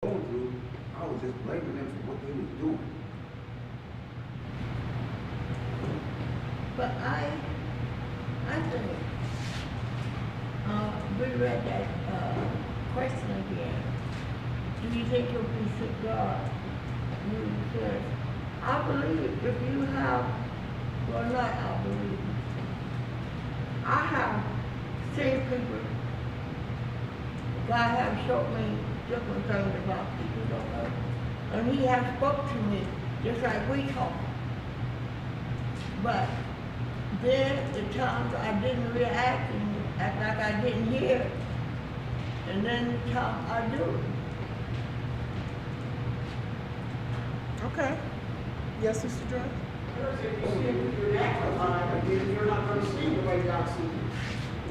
going through, I was just blaming them for what they was doing. But I think, we read that, question again. Do you think you'll be sick, God? You said, I believe if you have, well, not I believe. I have seen people, God has showed me different things about people, don't know. And he has spoke to me just like we talk. But then the times I didn't react and act like I didn't hear, and then the time I do. Okay. Yes, Sister Joy? You're not going to see the way God sees you.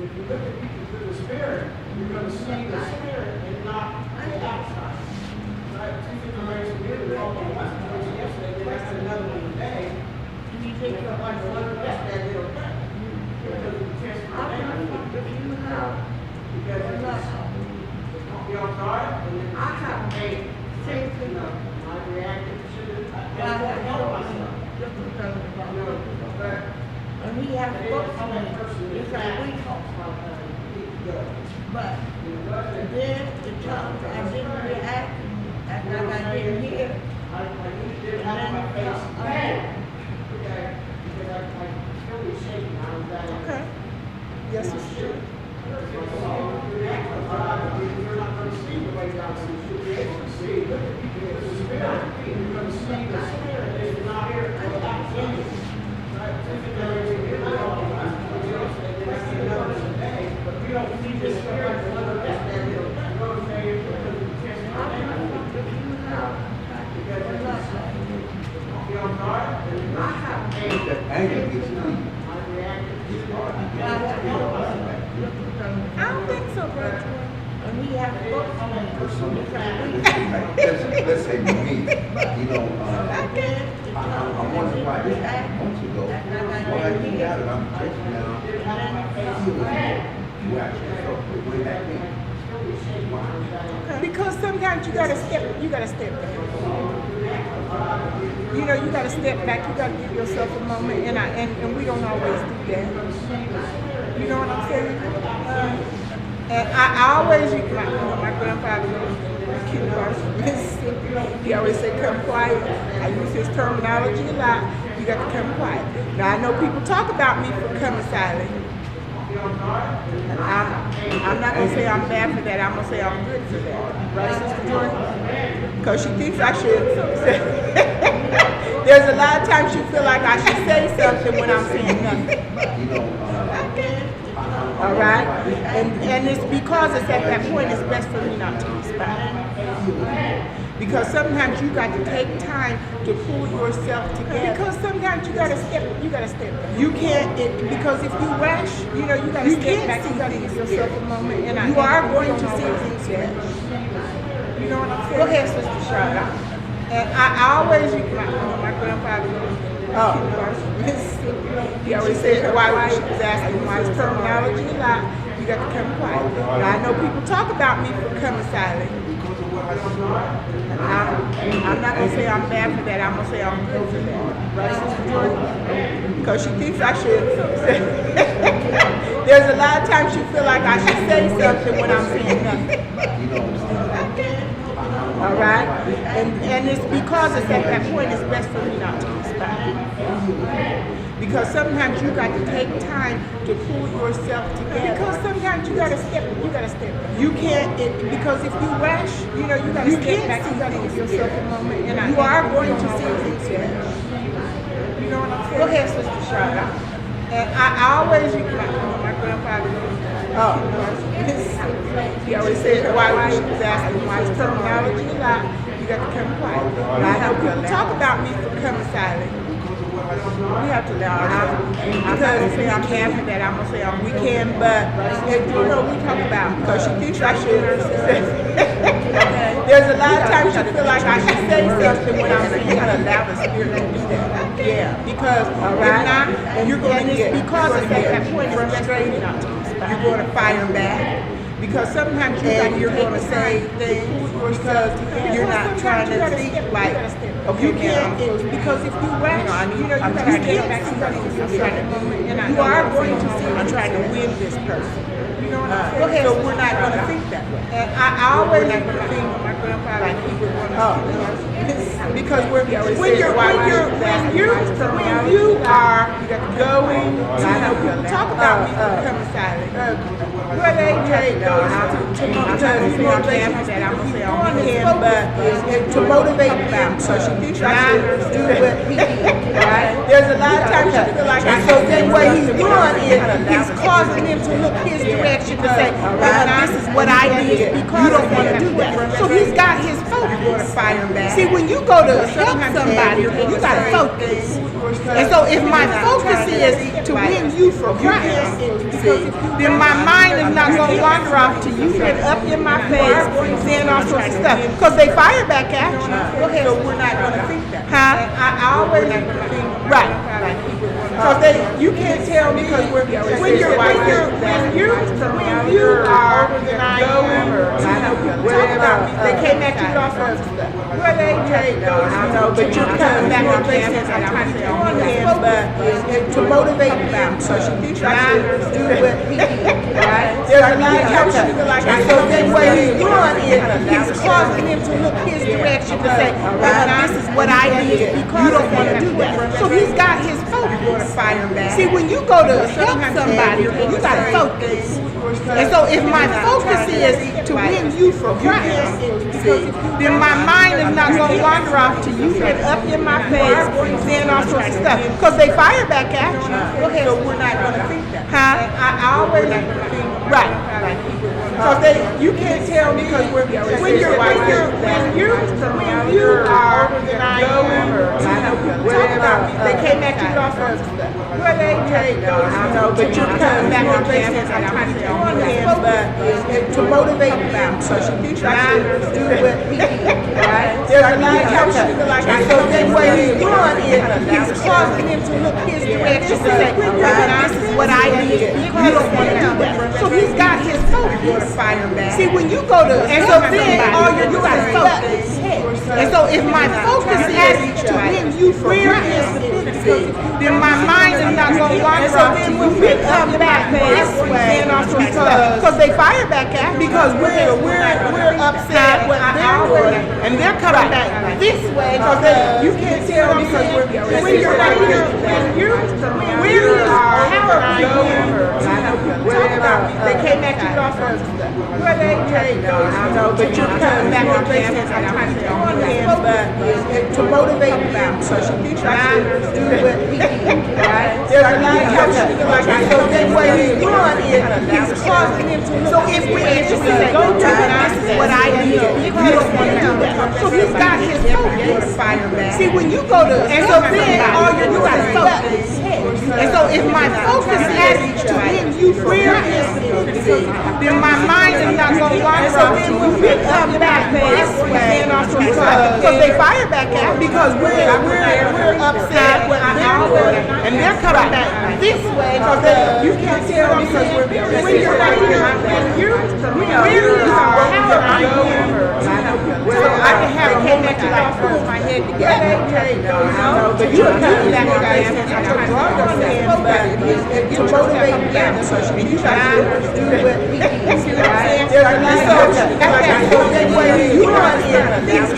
If you look at people through the Spirit, you're going to see the Spirit and not the outside. Right? Two situations here, we talked about one situation yesterday, we asked another one today. Do you think They you'll felt like one of the best that they'll get. Because of the test I believe if you have, because well, not it's I believe. won't be on guard, and then I have hey, seen you people, know, I reacted to it. God has showed me different things about people. And he has spoke to me just like we talk. But then the times I didn't react and act like I didn't hear, and then the time I do. Okay. Yes, Sister Joy? You're not going to see the way God sees you. You'll be able to see the Spirit. You're going to see the Spirit is not here without you. Right? But we don't see the Spirit for the best that it'll do. You know what I'm saying? Because of the test I believe if you have, well, not I believe. be on guard. I have That anger gets to me. It's hard to get God has it. showed me different things I about don't think so, Brother Joy. and he has spoke to me just like we talk. Like, let's say me, you know, But then the I times wondered why I this didn't react, happened months ago. act like I Why didn't you hear, got it, I'm just now. and then the time I do. You actually felt the way back then. Why? Because sometimes you gotta step back. You know, you gotta step back, you gotta give yourself a moment, and we don't always do that. You know what I'm saying? And I always, my grandfather was kindergarten, Mississippi. He always said, come quiet. I use his terminology a lot. You got to come quiet. Now, I know people talk about me for coming silent. And I'm not going to say I'm bad for that. I'm going to say I'm good for that. Right, Sister Jordan? Because she thinks I should say. There's a lot of times she feel like I should say something when I'm saying nothing. You know, All right? And it's because it's at that point it's best for me not to respond. Because sometimes you got to take time to pull yourself together. Because sometimes you gotta step back. You can't because if you rush, you know, you gotta step back, you gotta give yourself a moment, and you are going to see things flash. You know what I'm saying? Go ahead, Sister Charlotte. And I always my grandfather was Mississippi. He always said why she was asking why his terminology a lot. You got to come quiet. Now I know people talk about me for coming silent. And I'm not gonna say I'm bad for that. I'm gonna say I'm good for that. Right, Sister Jordan? Because she thinks I should say. There's a lot of times she feel like I should say something when I'm saying nothing. All right? And it's because it's at that point it's best for me not to respond. Because sometimes you got to take time to pull yourself together. Because sometimes you gotta step back. You can't because if you rush, you know, you gotta step back, you gotta give yourself a moment, and you are going to see things flash. You know what I'm saying? Go ahead, Sister Charlotte. And I always my grandfather was Mississippi. He always said why she was asking why his terminology a lot. You got to come quiet. Now I know people talk about me for coming silent. We have to allow I'm not gonna say I can for that. I'm gonna say we can, but you know we talk about because she thinks I should. There's a lot of times she feel like I should say something when I'm saying. You gotta allow the spirit to do that. Yeah, because if not, you're going to get because it's at that point it's frustrated. You're going to fire back. Because sometimes you're going to say things because you're not trying to think like, okay, man, because if you rush, you are going to see, I'm trying to win this person. You know what I'm saying? So we're not going to think that way. And I always think like people want to because when you are going to talk about people becoming silent. Where they goes to motivate them, so she thinks I should do what he did, right? There's a lot of times she feel like, and so then what he's doing is he's causing them to look his direction to say, this is what I did because you don't want to do that. So he's got his focus. See, when you go to help somebody, you got to focus. And so if my focus is to win you for Christ, then my mind is not going to wander off to you get up in my face saying all sorts of stuff. Because they fire back at you. Okay, so we're not going to think that. I always think, right. Because you can't tell because when you are older than I am, or they came at you with all sorts of stuff. Where they go, but you're coming back on campus and I'm trying to tell to motivate them, so she thinks I should do what he did, right? There's a lot of times she feel like, and so then what he's doing is he's causing them to look his direction to say, this is what I did because you don't want to do that. So he's got his focus. See, when you go to help somebody, you got to focus. And so if my focus is to win you for Christ, then my mind is not going to wander off to you get up in my face saying all sorts of stuff. Because they fire back at you. Okay, so we're not going to think that. I always think, right. Because you can't tell because when you are older than I am, or they came at you with all sorts of stuff. Where they go, but you're coming back on campus and I'm trying to tell to motivate them, so she thinks I should do what he did, right? There's a lot of times she feel like, and so then what he's doing is he's causing them to look his direction to say, this is what I did because you don't want to do that. So he's got his focus. See, when you go to and so then all you're doing is focus. And so if my focus is to win you for Christ, then my mind is not going to wander off to you get come back this way because they fire back at me because we're upset with their word and they're coming back this way because you can't tell because when you're right here, they came at you off first. Where they go, but you're coming back on campus and I'm trying to tell to motivate them, so she thinks I should do what he did, right? There's a lot of times she feel like, so then what he's doing is he's causing them to look. So if we say, go to this is what I did, you don't want to do that. So he's got his focus. See, when you go to and so then all you're doing is focus. And so if my focus is to win you for Christ, then my mind is not going to wander off to you get come back this way because they fire back at me because we're upset with their word and they're coming back this way because you can't tell because when you're right here, so I can have a moment to like pull my head together, but you're coming back on campus and I'm trying to motivate them, so she tries to do what he did, right? There's a lot of so then what you want is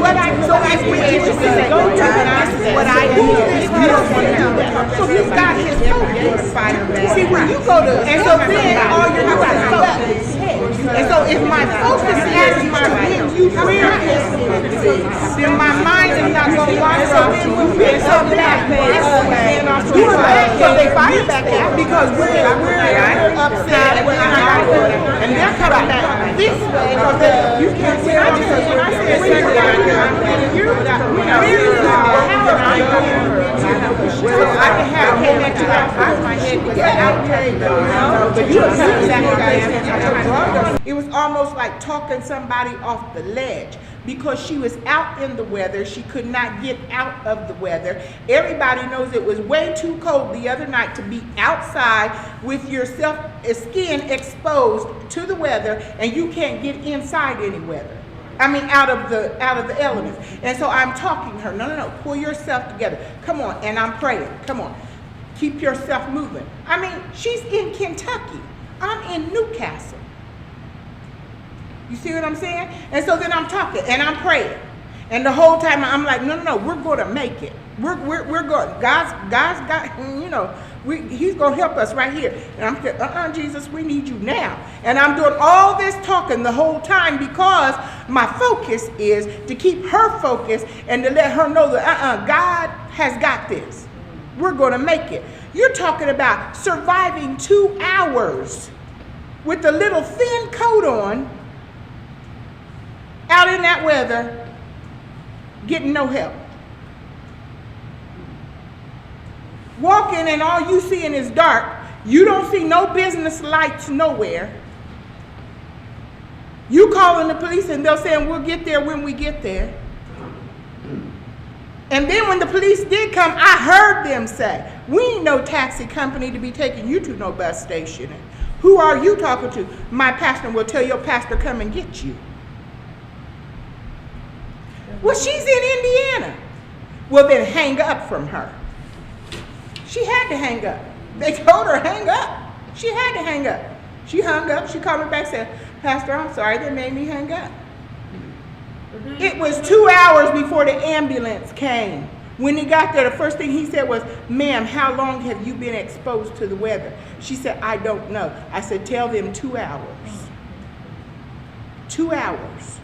what I so if we say go to this is what I did, you don't want to do that. So he's got his focus. See, when you go to and so then all you're doing is focus. And so if my focus is to win you for Christ, then my mind is not going to wander off to you and come back this way because they fire back at me because we're upset with our word and they're coming back this way because you can't tell because when I say so I can have a head it together. It was almost like talking somebody off the ledge. Because she was out in the weather, she could not get out of the weather. Everybody knows it was way too cold the other night to be outside with your skin exposed to the weather, and you can't get inside any weather. I mean, out of the elements. And so I'm talking to her, no, pull yourself together. Come on, and I'm praying. Come on, keep yourself moving. I mean, she's in Kentucky. I'm in Newcastle. You see what I'm saying? And so then I'm talking and I'm praying, and the whole time I'm like, no, we're going to make it. We're going. God's got, He's going to help us right here. And I'm saying, Jesus, we need you now. And I'm doing all this talking the whole time because my focus is to keep her focused and to let her know that God has got this. We're going to make it. You're talking about surviving 2 hours with a little thin coat on, out in that weather, getting no help. Walking and all you seeing is dark. You don't see no business lights nowhere. You calling the police and they're saying we'll get there when we get there. And then when the police did come, I heard them say, we ain't no taxi company to be taking you to no bus station. Who are you talking to? My pastor will tell your pastor come and get you. Well, she's in Indiana. Well, then hang up from her. She had to hang up. They told her hang up. She had to hang up. She hung up. She called me back and said, Pastor, I'm sorry, they made me hang up. It was 2 hours before the ambulance came. When he got there, the first thing he said was, ma'am, how long have you been exposed to the weather? She said, I don't know. I said, tell them 2 hours. 2 hours.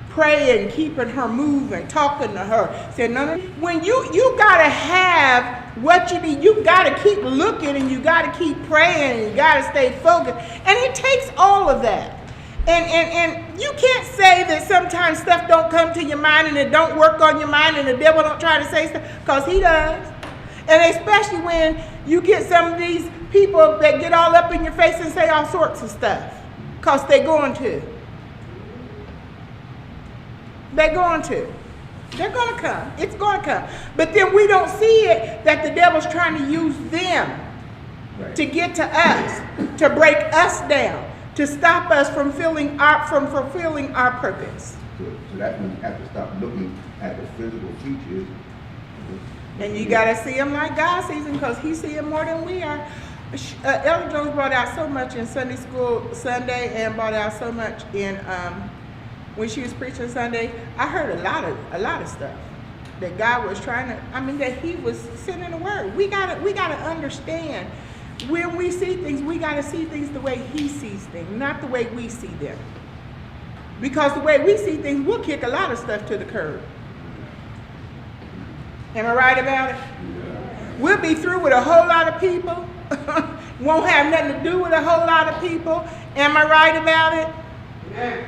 Praying, keeping her moving, talking to her. Said, no. When you gotta have what you need, you gotta keep looking and you gotta keep praying and you gotta stay focused. And it takes all of that. And you can't say that sometimes stuff don't come to your mind and it don't work on your mind and the devil don't try to say stuff, because he does. And especially when you get some of these people that get all up in your face and say all sorts of stuff, because they're going to. They're going to. They're going to come. It's going to come. But then we don't see it that the devil's trying to use them to get to us, to break us down, to stop us from fulfilling our purpose. So that's when you have to stop looking at the physical features. And you got to see them like God sees them, because he sees them more than we are. Elder Jones brought out so much in Sunday school Sunday, and brought out so much in when she was preaching Sunday. I heard a lot of stuff that God was trying to, that he was sending the word. We gotta understand, when we see things, we gotta see things the way he sees things, not the way we see them. Because the way we see things, we'll kick a lot of stuff to the curb. Am I right about it? We'll be through with a whole lot of people. Won't have nothing to do with a whole lot of people. Am I right about it? Yeah.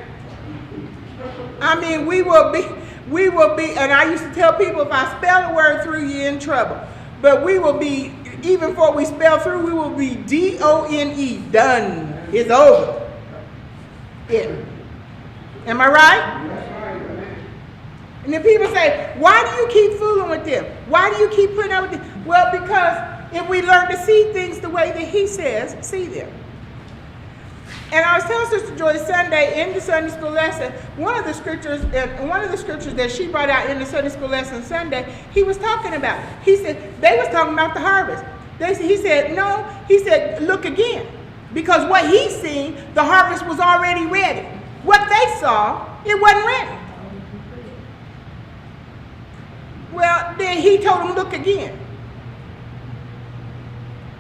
We will be, and I used to tell people, if I spell a word through, you're in trouble. But we will be, even before we spell through, we will be D-O-N-E, done. It's over. Yeah. Am I right? And then people say, why do you keep fooling with them? Why do you keep putting up with them? Well, because if we learn to see things the way that he says, see them. And I was telling Sister Joy Sunday in the Sunday school lesson, one of the scriptures that she brought out in the Sunday school lesson Sunday, he was talking about. He said, they was talking about the harvest. He said, look again. Because what he seen, the harvest was already ready. What they saw, it wasn't ready. Well, then he told them, look again.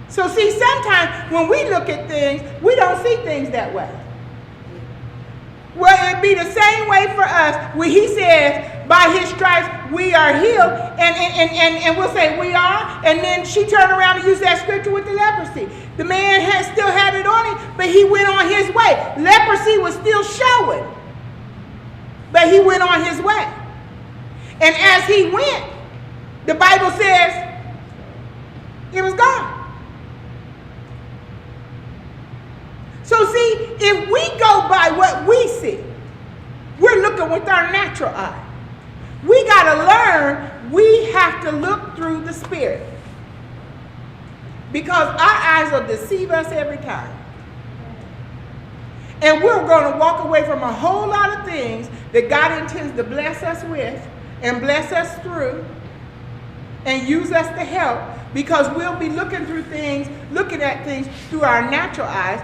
So see, sometimes when we look at things, we don't see things that way. Well, it'd be the same way for us when he says, by his stripes we are healed, and we'll say we are, and then she turned around and used that scripture with the leprosy. The man still had it on him, but he went on his way. Leprosy was still showing, but he went on his way. And as he went, the Bible says it was gone. if we go by what we see, we're looking with our natural eye. We got to learn we have to look through the Spirit. Because our eyes will deceive us every time. And we're going to walk away from a whole lot of things that God intends to bless us with and bless us through and use us to help, because we'll be looking at things through our natural eyes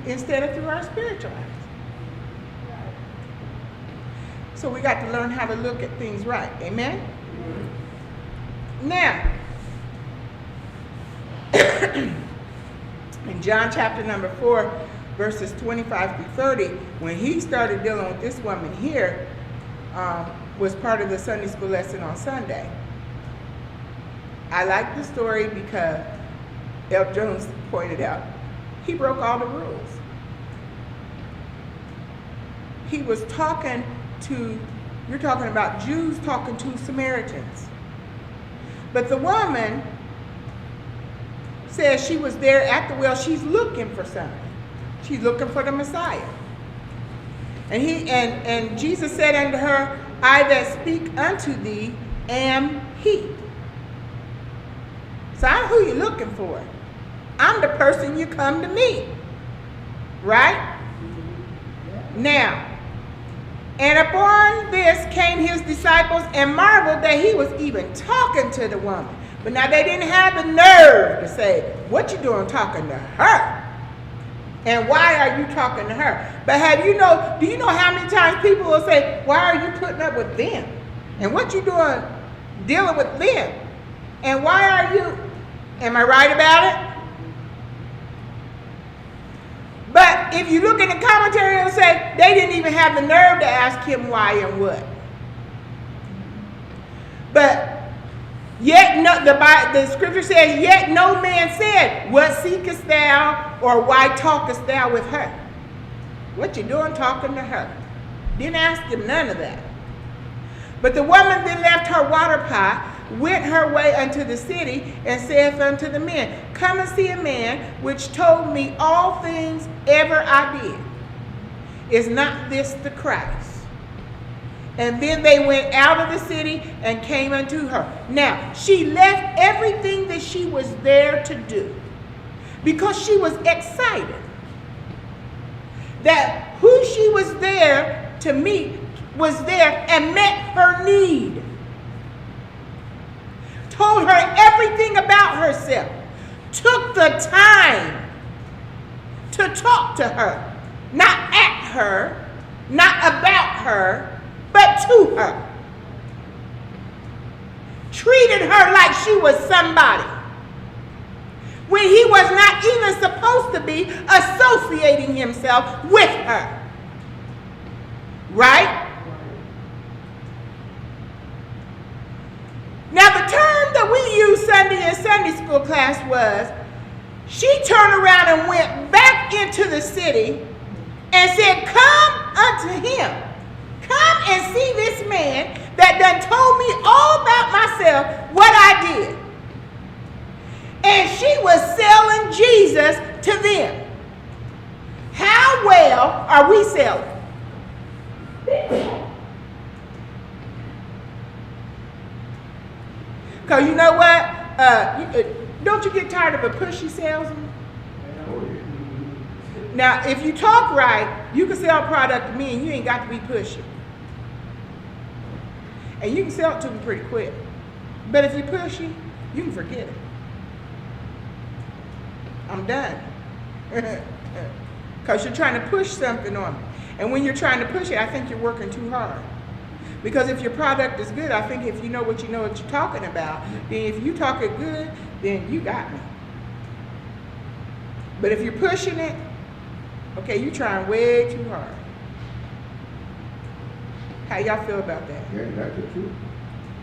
instead of through our spiritual eyes. So we got to learn how to look at things right. Amen? Now, in John chapter number 4, verses 25 through 30, when he started dealing with this woman here, was part of the Sunday school lesson on Sunday. I like the story because L. Jones pointed out he broke all the rules. He was talking to, you're talking about Jews talking to Samaritans. But the woman says she was there at the well. She's looking for something. She's looking for the Messiah. And Jesus said unto her, I that speak unto thee am he. So I'm who you're looking for. I'm the person you come to meet. Right? Now, and upon this came his disciples and marveled that he was even talking to the woman. But now they didn't have the nerve to say, what you doing talking to her? And why are you talking to her? But do you know how many times people will say, why are you putting up with them? And what you doing dealing with them? And why are you, am I right about it? But if you look in the commentary, it'll say they didn't even have the nerve to ask him why and what. But yet no, the scripture says, yet no man said, what seekest thou, or why talkest thou with her? What you doing talking to her? Didn't ask him none of that. But the woman then left her water pot, went her way unto the city, and saith unto the men, come and see a man which told me all things ever I did. Is not this the Christ? And then they went out of the city and came unto her. Now, she left everything that she was there to do because she was excited that who she was there to meet was there and met her need. Told her everything about herself. Took the time to talk to her. Not at her, not about her, but to her. Treated her like she was somebody, when he was not even supposed to be associating himself with her. Right? Now the term that we used Sunday in Sunday school class was, she turned around and went back into the city and said, come unto him. Come and see this man that done told me all about myself, what I did. And she was selling Jesus to them. How well are we selling? Because you know what? Don't you get tired of a pushy salesman? Now, if you talk right, you can sell a product to me and you ain't got to be pushy. And you can sell it to me pretty quick. But if you're pushy, you can forget it. I'm done. Because you're trying to push something on me. And when you're trying to push it, I think you're working too hard. Because if your product is good, I think if you know what you're talking about, then if you talk it good, then you got me. But if you're pushing it, okay, you're trying way too hard. How y'all feel about that? Yeah, that's the truth.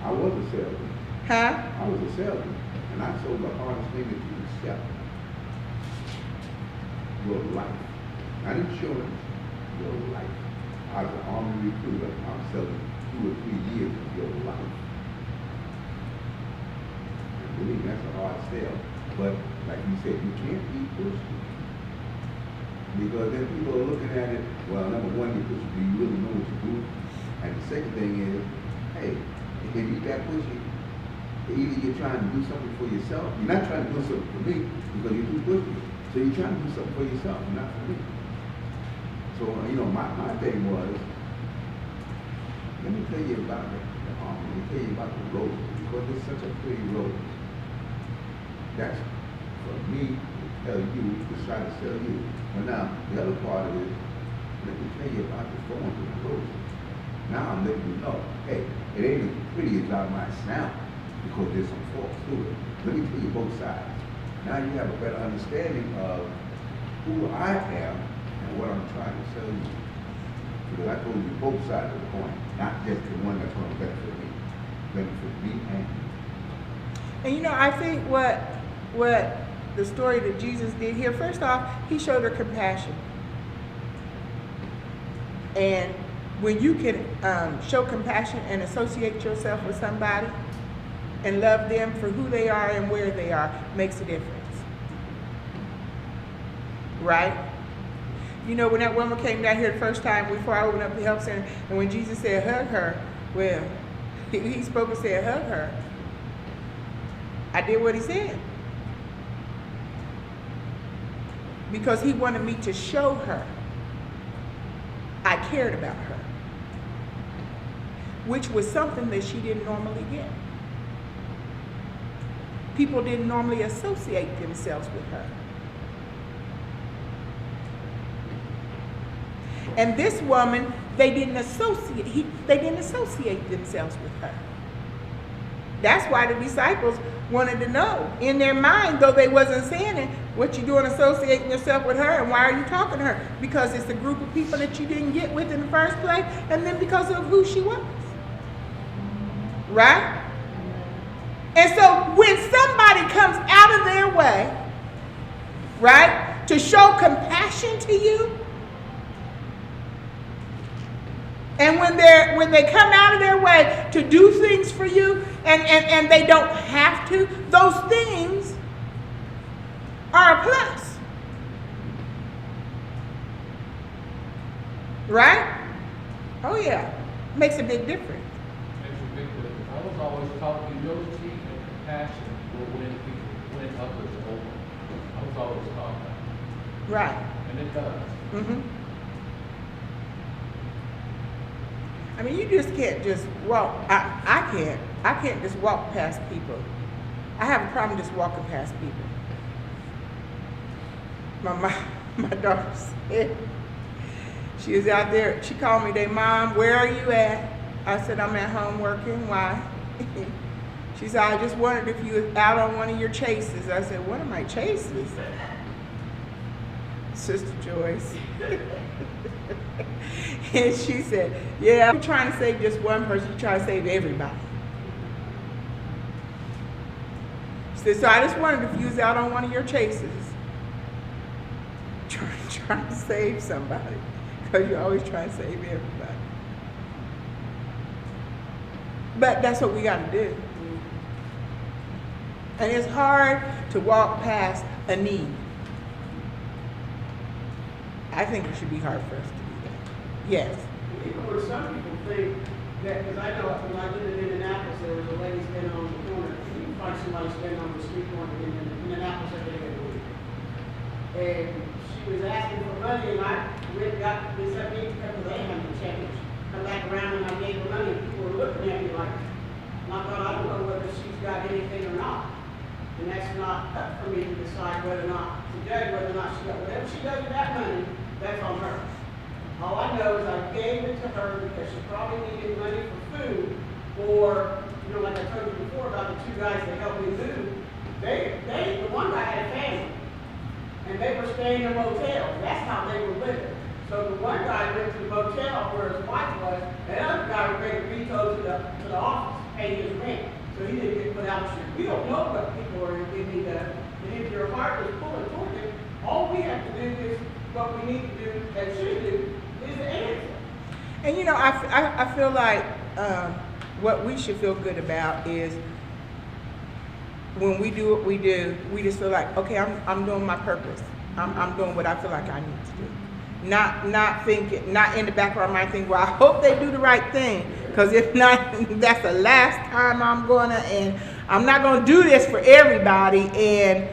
I was a salesman. Huh? I was a salesman. And I sold the hardest thing that you could sell. Your life. Not insurance, your life. I was an army recruiter. I was selling 2 or 3 years of your life. And believe me, that's a hard sell. But like you said, you can't be pushy. Because then people are looking at it, well, number one, do you really know what you're doing? And the second thing is, hey, if you that pushy, either you're trying to do something for yourself, you're not trying to do something for me because you're too pushy. So you're trying to do something for yourself, not for me. So, my thing was, let me tell you about the army, let me tell you about the roses, because it's such a pretty rose. That's for me to tell you, to try to tell you. But now, the other part of it, let me tell you about the thorns and the roses. Now I'm letting you know, hey, it ain't as pretty as I might sound, because there's some faults to it. Let me tell you both sides. Now you have a better understanding of who I am and what I'm trying to tell you. Because I told you both sides of the coin, not just the one that's going to benefit me and you. And I think what the story that Jesus did here, first off, he showed her compassion. And when you can show compassion and associate yourself with somebody and love them for who they are and where they are, makes a difference. Right? When that woman came down here the first time before I opened up the health center, and when Jesus said hug her, well, he spoke and said hug her. I did what he said. Because he wanted me to show her I cared about her, which was something that she didn't normally get. People didn't normally associate themselves with her. And this woman, they didn't associate themselves with her. That's why the disciples wanted to know in their mind, though they wasn't saying it, what you doing associating yourself with her, and why are you talking to her? Because it's a group of people that you didn't get with in the first place, and then because of who she was. Right? And so when somebody comes out of their way, right, to show compassion to you, and when they come out of their way to do things for you, and they don't have to, those things are a plus. Right? Oh yeah. Makes a big difference. Makes a big difference. I was always taught humility and compassion will win people, win others over. I was always taught that. Right. And it does. Mm-hmm. I mean, you just can't just walk. I can't just walk past people. I have a problem just walking past people. My daughter said, she was out there, she called me today, Mom, where are you at? I said, I'm at home working. Why? She said, I just wondered if you were out on one of your chases. I said, what are my chases? Sister Joyce. And she said, yeah, I'm trying to save just one person, you're trying to save everybody. She said, so I just wondered if you was out on one of your chases, trying to save somebody, because you're always trying to save everybody. But that's what we got to do. And it's hard to walk past a need. I think it should be hard for us to do that. Yes. Even where some people think that, because I know when I lived in Indianapolis, there was a lady standing on the corner. You can find somebody standing on the street corner in Indianapolis every day of the week. And she was asking for money, and I went and got this up here because they had to change. Come back around and I gave her money, and people were looking at me like, and I thought, I don't know whether she's got anything or not. And that's not up for me to decide whether or not, to judge whether or not she got, whatever she does with that money, that's on her. All I know is I gave it to her because she probably needed money for food, or, like I told you before about the two guys that helped me move, the one guy had a family, and they were staying in motels. That's how they were living. So the one guy went to the motel where his wife was, and the other guy was ready to veto to the office, pay his rent, so he didn't get put out the street. We don't know what people are in need of, and if your heart is pulling toward it, all we have to do is what we need to do and should do is the answer. And I feel like what we should feel good about is when we do what we do, we just feel like, okay, I'm doing my purpose. I'm doing what I feel like I need to do. Not thinking, not in the back of my mind thinking, well, I hope they do the right thing. Because if not, that's the last time I'm gonna, and I'm not gonna do this for everybody. And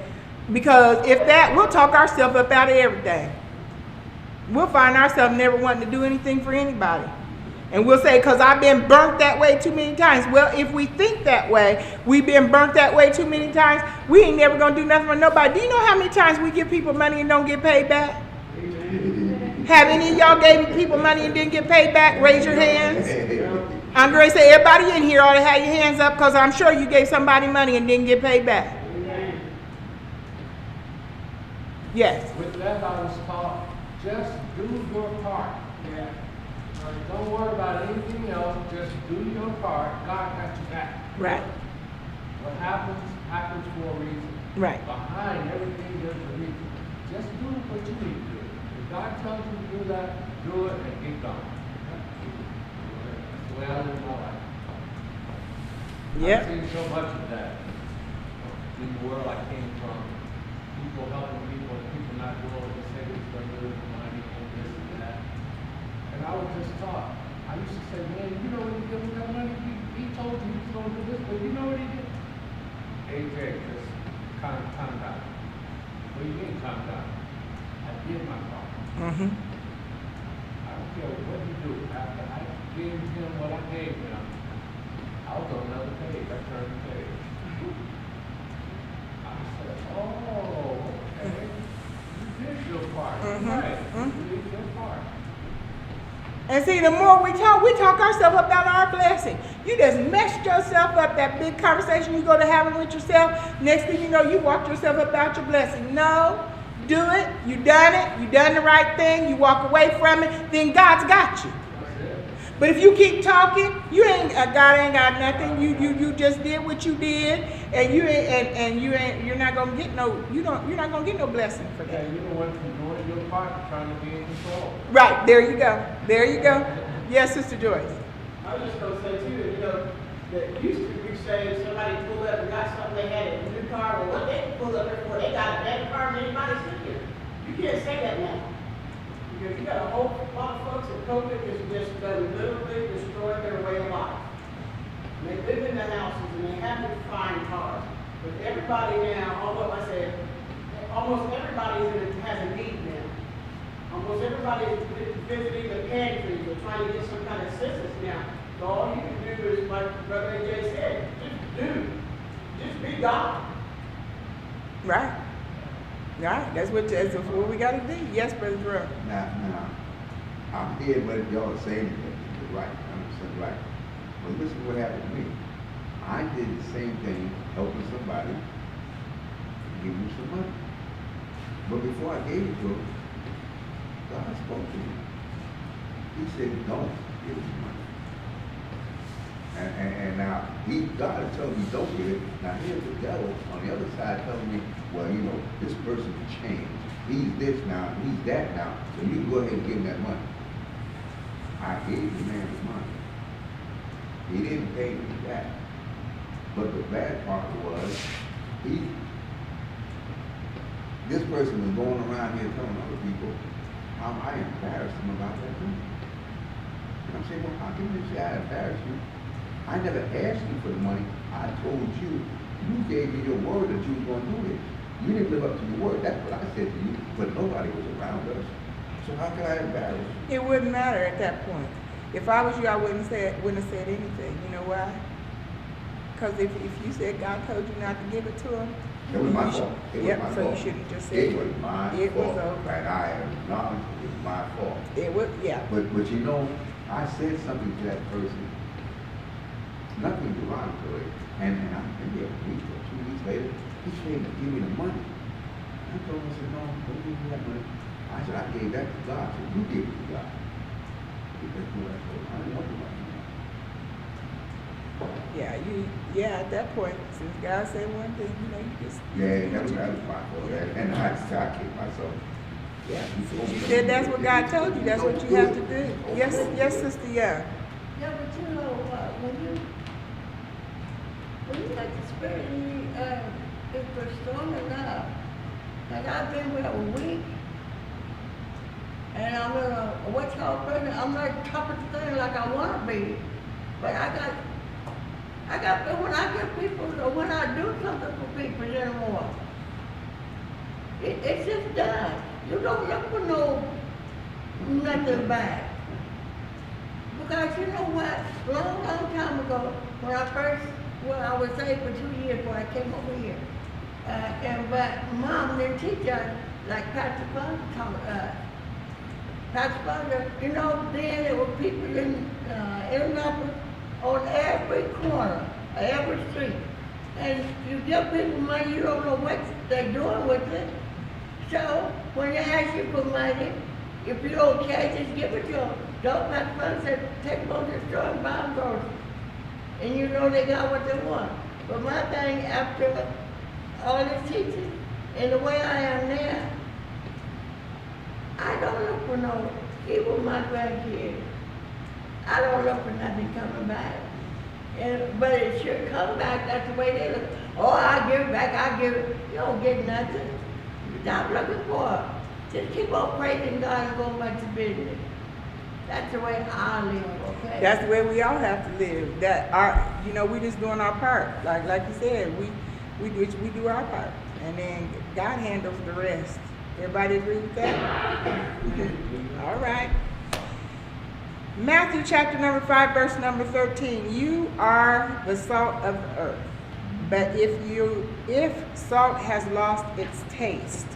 because if that, we'll talk ourselves up out of everything. We'll find ourselves never wanting to do anything for anybody. And we'll say, because I've been burnt that way too many times. Well, if we think that way, we've been burnt that way too many times, we ain't never going to do nothing for nobody. Do you know how many times we give people money and don't get paid back? Have any of y'all gave people money and didn't get paid back? Raise your hands. I'm going to say everybody in here ought to have your hands up, because I'm sure you gave somebody money and didn't get paid back. Yes. With that, I was taught, just do your part. Yeah. Don't worry about anything else. Just do your part. God got you back. Right. What happens for a reason. Right. Behind everything, there's a reason. Just do what you need to do. If God tells you to do that, do it and get going. That's the way I live my life. Yep. I've seen so much of that in the world I came from. People helping people and people not doing what they say they're going to do with money and this and that. And I was just taught. I used to say, man, you know when you give him that money, he told you he was going to do this, but you know what he did? AJ, just calm down. What do you mean calm down? I did my part. Mm-hmm. I don't care what you do. After I gave him what I gave him, I was on another page. I turned the page. I said, oh, okay. You did your part. Mm-hmm. Right. Mm-hmm. You did your part. And see, the more we talk ourselves about our blessing. You just messed yourself up, that big conversation you go to having with yourself. Next thing you know, you walked yourself up out your blessing. No, do it. You done the right thing. You walk away from it. Then God's got you. But if you keep talking, you ain't God ain't got nothing. You just did what you did, and you're not gonna get you're not gonna get no blessing for that. Yeah, you know what? You're doing your part, trying to be in control. Right, there you go. There you go. Yes, Sister Joyce. I was just gonna say too, that, that used to be saying somebody pulled up and got something, they had a new car, well, what they pulled up there for, they got a better car than anybody sitting here. You can't say that now. Because you got a whole lot of folks that COVID has just done literally destroyed their way of life. And they live in the houses and they have to find cars. But everybody now, although I said, almost everybody has a need now. Almost everybody is visiting the pantries or trying to get some kind of assistance now. So all you can do is, like Brother AJ said, just be God. Right. Right. That's what we got to do. Yes, Brother Drew. Now, I'm hearing what y'all are saying. You're right. I'm 100% right. But listen to what happened to me. I did the same thing, helping somebody, give them some money. But before I gave it to them, God spoke to me. He said, don't give them money. And now, God is telling me don't give it. Now here's the devil on the other side telling me, well, this person changed. He's this now, he's that now, so you can go ahead and give him that money. I gave the man his money. He didn't pay me back. But the bad part was, this person was going around here telling other people how I embarrassed him about that money. And I'm saying, well, how can you say I embarrassed you? I never asked you for the money. I told you, you gave me your word that you were going to do this. You didn't live up to your word. That's what I said to you, but nobody was around us. So how could I embarrass you? It wouldn't matter at that point. If I was you, I wouldn't have said anything. You know why? Because if you said God told you not to give it to him, it was my fault. Yep, so you shouldn't just say it. Was my fault. It was okay. And I acknowledge it was my fault. It was, yeah. But I said something to that person, nothing derogatory, and I maybe a week or 2 weeks later, he came to give me the money. I told him, I said, no, don't give me that money. I said, I gave that to God, so you gave it to God. That's what I told him. I didn't want the money. Yeah, at that point, since God said one thing, you just... Yeah, that was my fault. Yeah. And I kicked myself. Yeah, since you said that's what God told you, that's what you have to do. Yes, Sister Young. Yeah, but you know what, when you got the Spirit in you, if we're strong enough, Cause I've been with a week, and I'm in a what's called pregnant. I'm not top of the thing like I want to be, but I got. When I give people, or when I do something for people anymore, it's just done. You don't look for nothing back. Because you know what? Long time ago, when I was saved for 2 years before I came over here. But Mom didn't teach us like Pastor Fun taught us. Pastor Fun, then there were people in Indianapolis on every corner, every street. And you give people money, you don't know what they're doing with it. So when they ask you for money, if you don't cash, just give it to them. Don't Pastor Fun said, take them on the store and buy them groceries. And you know they got what they want. But my thing, after all this teaching, and the way I am now, I don't look for no, even my grandkids, I don't look for nothing coming back. But it should come back, that's the way they look. Oh, I give it back, I give it. You don't get nothing. Stop looking for it. Just keep on praising God and go about your business. That's the way I live, okay? That's the way we all have to live. We just doing our part. Like you said, we do our part, and then God handles the rest. Everybody agree with that? All right. Matthew chapter number 5, verse number 13. You are the salt of the earth, but if salt has lost its taste,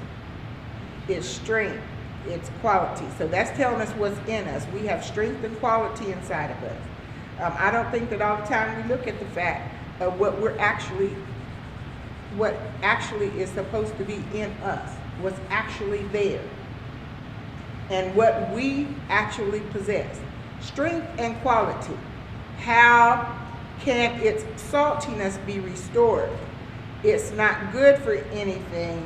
its strength, its quality. So that's telling us what's in us. We have strength and quality inside of us. I don't think that all the time we look at the fact of what actually is supposed to be in us, what's actually there, and what we actually possess. Strength and quality. How can its saltiness be restored? It's not good for anything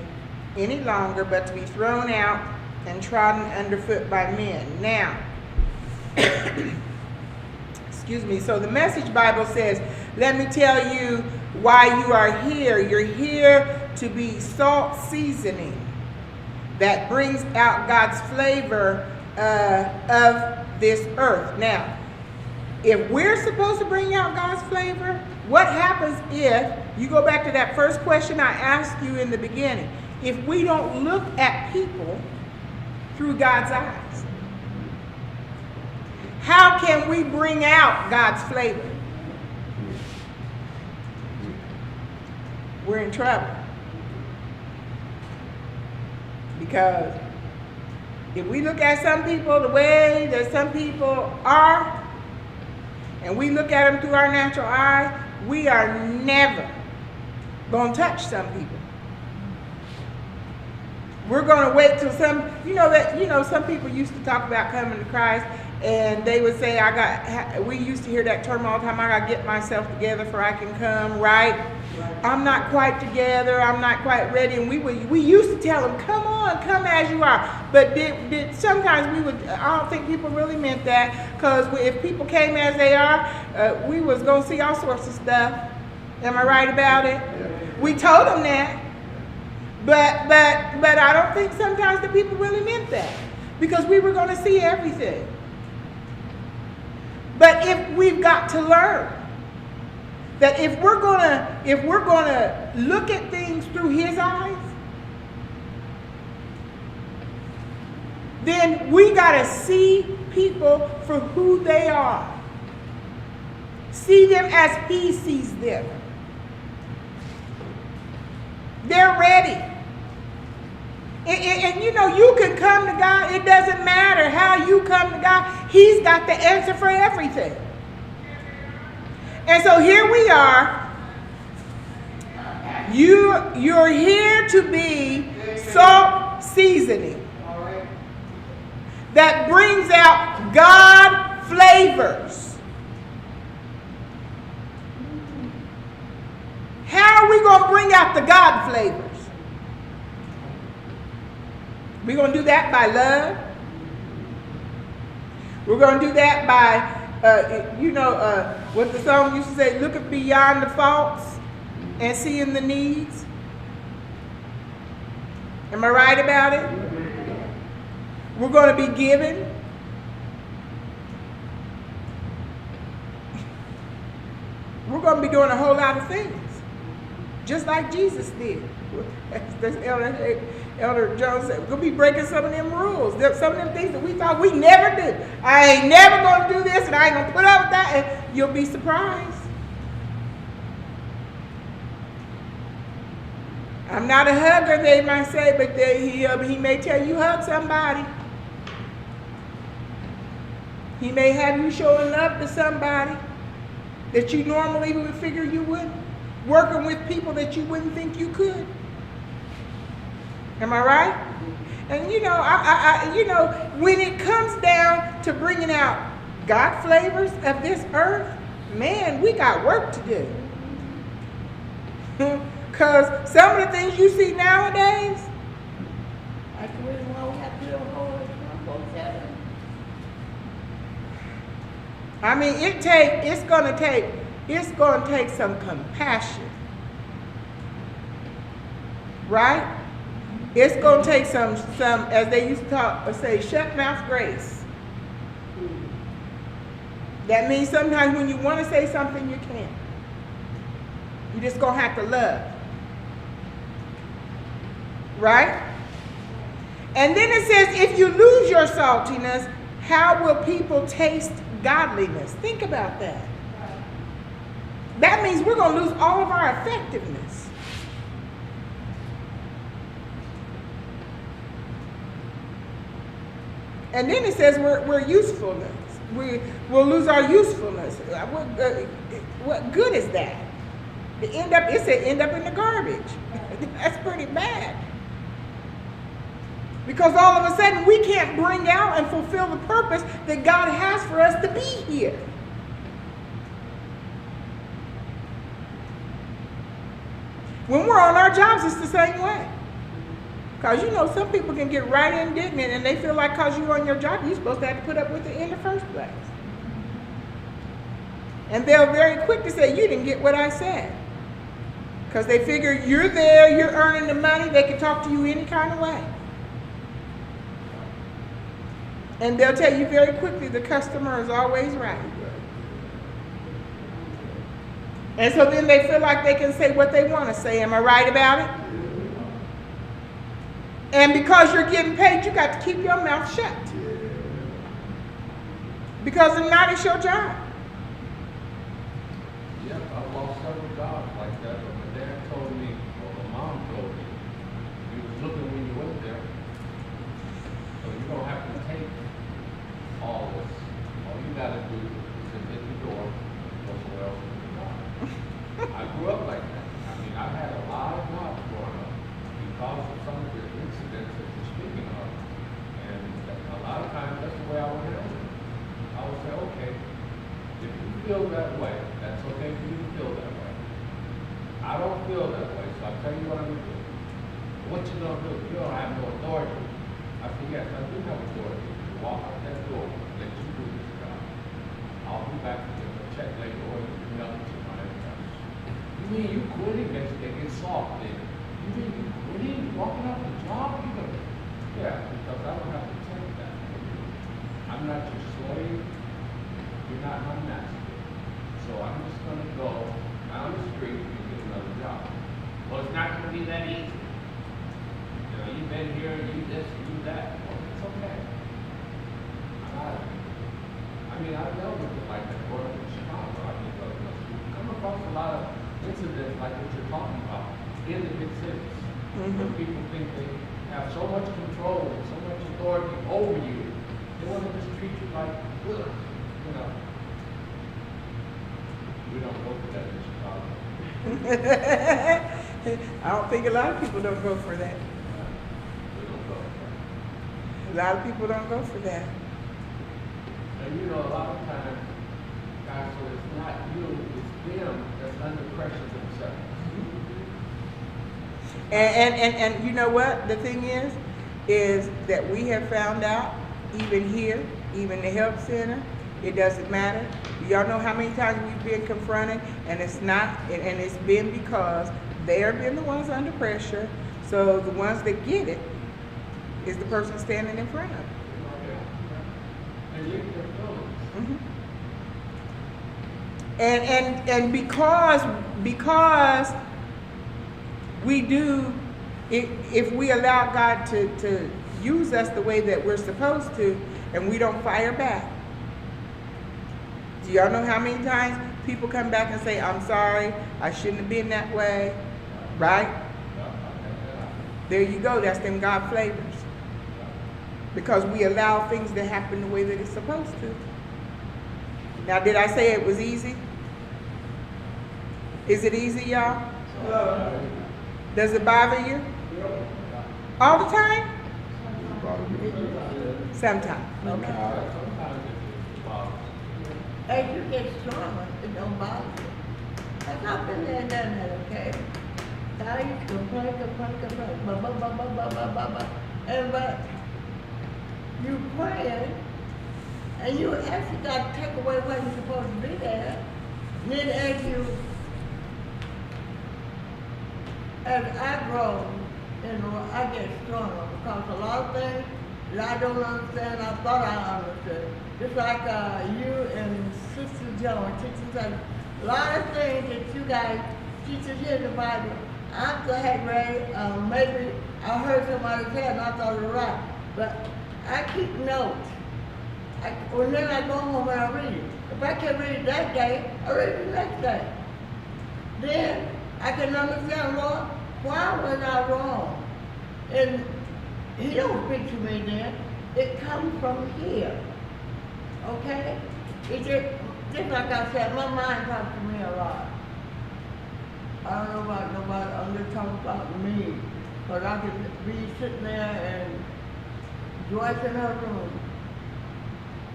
any longer but to be thrown out and trodden underfoot by men. Now, excuse me, so the Message Bible says, let me tell you why you are here. You're here to be salt seasoning that brings out God's flavor of this earth. Now, if we're supposed to bring out God's flavor, what happens if, you go back to that first question I asked you in the beginning, if we don't look at people through God's eyes? How can we bring out God's flavor? We're in trouble. Because if we look at some people the way that some people are, and we look at them through our natural eye, we are never going to touch some people. We're going to wait till some people used to talk about coming to Christ, and they would say, we used to hear that term all the time, I got to get myself together for I can come, right? I'm not quite together, I'm not quite ready. And we used to tell them, come on, come as you are. But sometimes I don't think people really meant that, because if people came as they are, we was going to see all sorts of stuff. Am I right about it? We told them that. But I don't think sometimes the people really meant that, because we were going to see everything. But if we've got to learn that if we're gonna look at things through His eyes, then we gotta see people for who they are. See them as He sees them. They're ready. And you can come to God. It doesn't matter how you come to God. He's got the answer for everything. And so here we are. You're here to be salt seasoning that brings out God flavors. How are we going to bring out the God flavors? We're going to do that by love. We're going to do that by, what the song used to say, looking beyond the faults and seeing the needs. Am I right about it? We're going to be given. We're going to be doing a whole lot of things, just like Jesus did. That's Elder Jones said, we're going to be breaking some of them rules. Some of them things that we thought we never do. I ain't never going to do this, and I ain't going to put up with that, and you'll be surprised. I'm not a hugger, they might say, but he may tell you hug somebody. He may have you showing love to somebody that you normally would figure you wouldn't. Working with people that you wouldn't think you could. Am I right? And you know, when it comes down to bringing out God flavors of this earth, man, we got work to do. Because some of the things you see nowadays, That's the reason why we have to live holy 24/7. I mean, it's gonna take some compassion, right? It's gonna take some, as they used to say, shut mouth grace. That means sometimes when you want to say something, you can't. You just gonna have to love, right? And then it says, if you lose your saltiness, how will people taste godliness? Think about that. That means we're going to lose all of our effectiveness. And then it says we're usefulness. We'll lose our usefulness. What good is that? It said end up in the garbage. That's pretty bad. Because all of a sudden we can't bring out and fulfill the purpose that God has for us to be here. When we're on our jobs, it's the same way. Because you know, some people can get right indignant and they feel like because you're on your job, you're supposed to have to put up with it in the first place. And they're very quick to say, you didn't get what I said. Because they figure you're there, you're earning the money, they can talk to you any kind of way. And they'll tell you very quickly the customer is always right. And so then they feel like they can say what they want to say. Am I right about it? And because you're getting paid, you got to keep your mouth shut. Because if not, it's your job. Yep, I've lost several jobs like that, but my dad told me, or my mom told me, he was looking when you went there. So you don't have to take all this. All you gotta do is hit the door, go somewhere else in the job. I grew up like that. I mean, I had a lot of jobs growing up because of some of the incidents that you're speaking of. And a lot of times, that's the way I would handle it. I would say, okay, if you feel that way, that's okay for you to feel that way. I don't feel that way, so I'll tell you what I'm going to do. What you going to do? You don't have no authority. I said, yes, I do have authority. Walk out that door, let you do this job. I'll be back to get a check later or you can help me to my income. You mean you quitting? They get soft then. You mean you quitting? Walking out the job? You gonna... Yeah, because I don't have to take that. I'm not your slave. You're not my master. So I'm just going to go down the street and get another job. Well, it's not going to be that easy. You know, you've been here, you this, you that. Well, it's okay. I mean, I've dealt with it like that growing up in Chicago. I mean, you come across a lot of incidents like what you're talking about in the big cities. Where people think they have so much control and so much authority over you. They want to just treat you like good, you know. We don't go for that in Chicago. I don't think a lot of people don't go for that. We don't go for that. A lot of people don't go for that. And you know, a lot of times, guys, so it's not you, it's them that's under pressure themselves. And you know what the thing is that we have found out, even here, even the help center, it doesn't matter. Y'all know how many times we've been confronted, and it's been because they have been the ones under pressure. So the ones that get it is the person standing in front of it. And lick their feelings. And because we do, if we allow God to use us the way that we're supposed to, and we don't fire back. Do y'all know how many times people come back and say, I'm sorry, I shouldn't have been that way, right? There you go, that's them God flavors. Because we allow things to happen the way that it's supposed to. Now, did I say it was easy? Is it easy, y'all? Does it bother you? All the time? Sometimes. Okay. As you get stronger, it don't bother you. I've not been there and done that, okay? I used to complain, and but you praying, and you actually got to take away what you're supposed to be there. Then as I grow, I get stronger because a lot of things that I don't understand, I thought I understood. Just like you and Sister Joan teaching us a lot of things that you guys teach us here in the Bible. I had read, maybe I heard somebody say it and I thought it was right. But I keep notes. Then I go home and I read it. If I can't read it that day, I read it the next day. Then I can understand, Lord, why was I wrong? And He don't speak to me then. It comes from here. Okay? It just like I said, my mind talks to me a lot. I don't know about nobody, I'm just talking about me. Because I could be sitting there and Joyce in her room.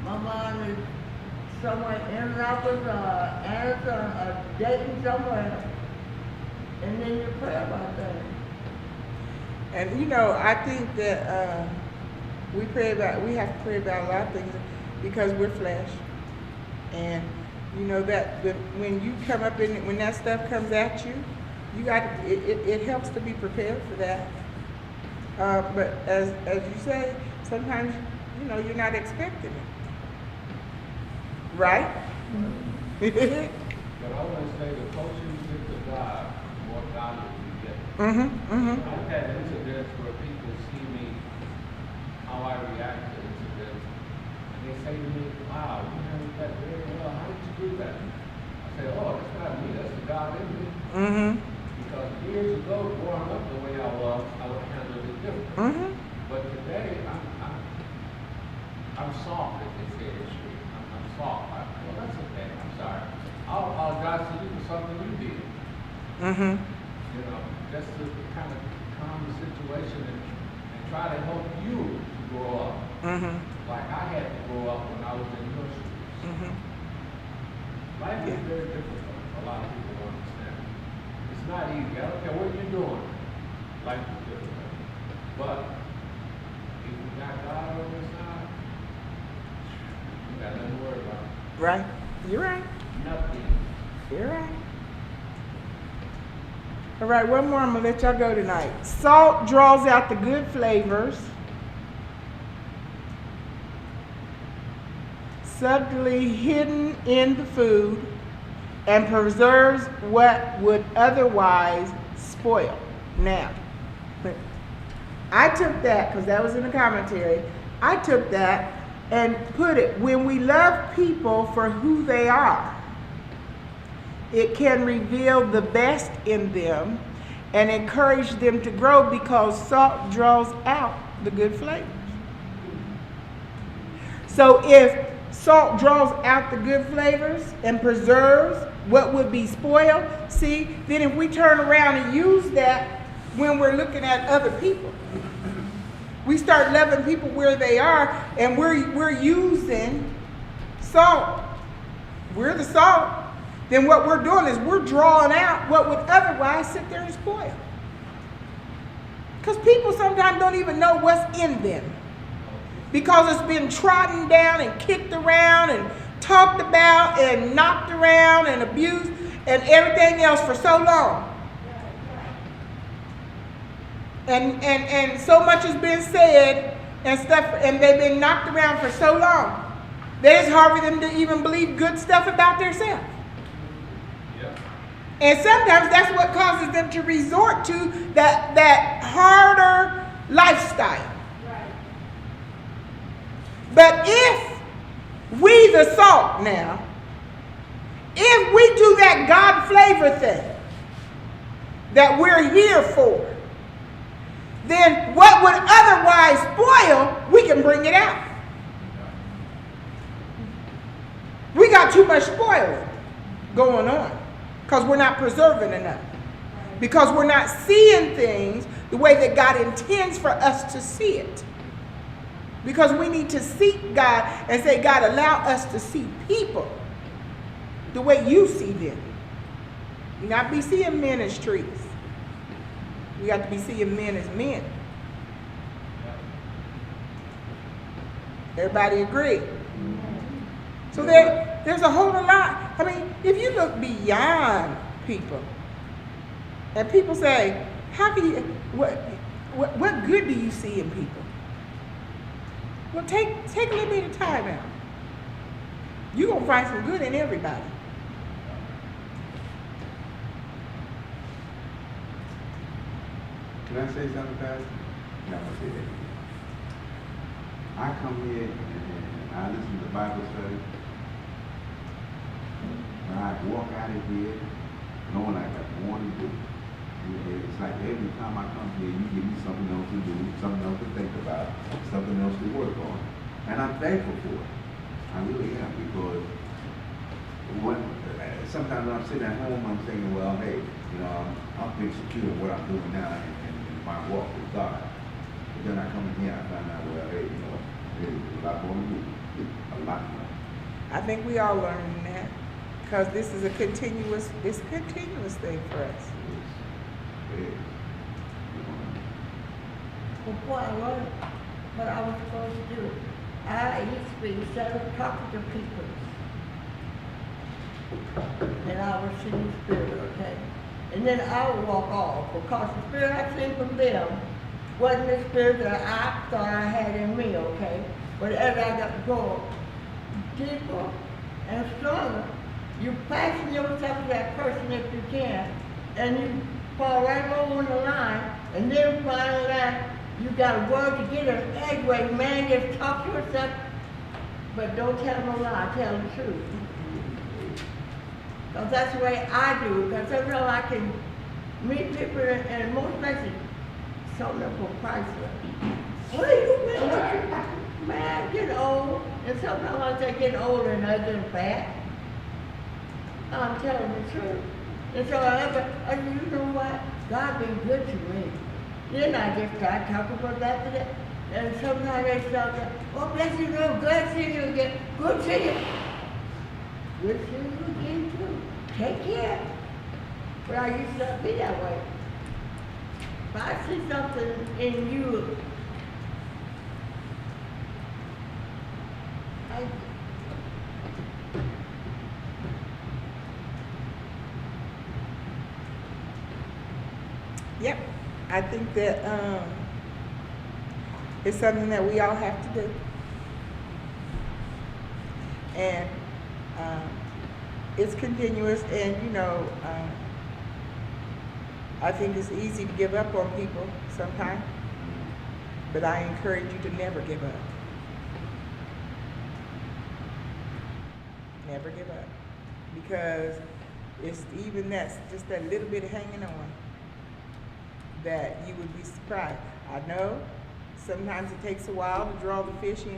My mind is somewhere in Annapolis, Anderson, Dayton somewhere. And then you pray about that. And you know, I think that we have to pray about a lot of things because we're flesh. And you know that when you come up in, when that stuff comes at you, it helps to be prepared for that. But as you say, sometimes you know you're not expecting it, right? But I want to say the closer you get to God, the more valuable you get. I've had incidents where people see me, how I react to incidents, and they say to me, wow, you handled that very well. How did you do that? I say, oh, that's not me, that's the God in me. Because years ago, growing up the way I was, I would handle it different. But today, I'm soft, as they say in the street. I'm soft. Well, that's okay. I'm sorry. I'll apologize to you for something you did. You know, just to kind of calm the situation and try to help you to grow up. Like I had to grow up when I was in your shoes. Life is very difficult. A lot of people don't understand. It's not easy. I don't care what you're doing. Life is difficult. But if you got God on your side, you got nothing to worry about. Right. You're right. Nothing. You're right. All right, one more. I'm gonna let y'all go tonight. Salt draws out the good flavors. Subtly hidden in the food and preserves what would otherwise spoil. Now, I took that, because that was in the commentary, I took that and put it, when we love people for who they are, it can reveal the best in them and encourage them to grow because salt draws out the good flavors. So if salt draws out the good flavors and preserves what would be spoiled, see, then if we turn around and use that when we're looking at other people, we start loving people where they are, and we're using salt. We're the salt. Then what we're doing is we're drawing out what would otherwise sit there and spoil. Because people sometimes don't even know what's in them. Because it's been trodden down and kicked around and talked about and knocked around and abused and everything else for so long. And so much has been said and stuff, and they've been knocked around for so long that it's hard for them to even believe good stuff about themselves. Yep. And sometimes that's what causes them to resort to that harder lifestyle. Right. But if we, the salt now, if we do that God flavor thing that we're here for, then what would otherwise spoil, we can bring it out. We got too much spoiling going on because we're not preserving enough. Because we're not seeing things the way that God intends for us to see it. Because we need to seek God and say, God, allow us to see people the way you see them. Not be seeing men as trees. We got to be seeing men as men. Everybody agree? So there's a whole lot. I mean, if you look beyond people, and people say, how can you, what good do you see in people? Well, take a little bit of time out. You're going to find some good in everybody. Can I say something, Pastor? No, I'm going to say that again. I come here and I listen to Bible study. When I walk out of here, knowing I got more to do. It's like every time I come here, you give me something else to do, something else to think about, something else to work on. And I'm thankful for it. I really am, because sometimes when I'm sitting at home, I'm thinking, well, hey, I'm being secure in what I'm doing now in my walk with God. But then I come in here, I find out, well, hey, there's a lot more to do. A lot more. I think we all learning that, because this is a continuous thing for us. Before I learned what I was supposed to do, I used to be instead of talking to people, and I would see the Spirit, okay? And then I would walk off, because the Spirit I seen from them wasn't the Spirit that I thought I had in me, okay? But as I got to go deeper and stronger, you fasten yourself to that person if you can, and you fall right over in the line, and then finally you got a word to get an edge where man just talk to yourself, but don't tell no lie, tell the truth. Because that's the way I do, because sometimes I can meet people and most places, some of them for priceless. What are you doing? Man, get old, and sometimes I say getting older and I get fat. I'm telling the truth. And so I said, you know what? God been good to me. Then I just start talking about that to them. And sometimes they start saying, oh, bless you, no, good seeing you again. Good seeing you. Good seeing you again, too. Take care. But I used to not be that way. If I see something in you, Yep, I think that it's something that we all have to do. And it's continuous, and I think it's easy to give up on people sometimes, but I encourage you to never give up. Never give up, because it's even just that little bit of hanging on that you would be surprised. I know sometimes it takes a while to draw the fish in.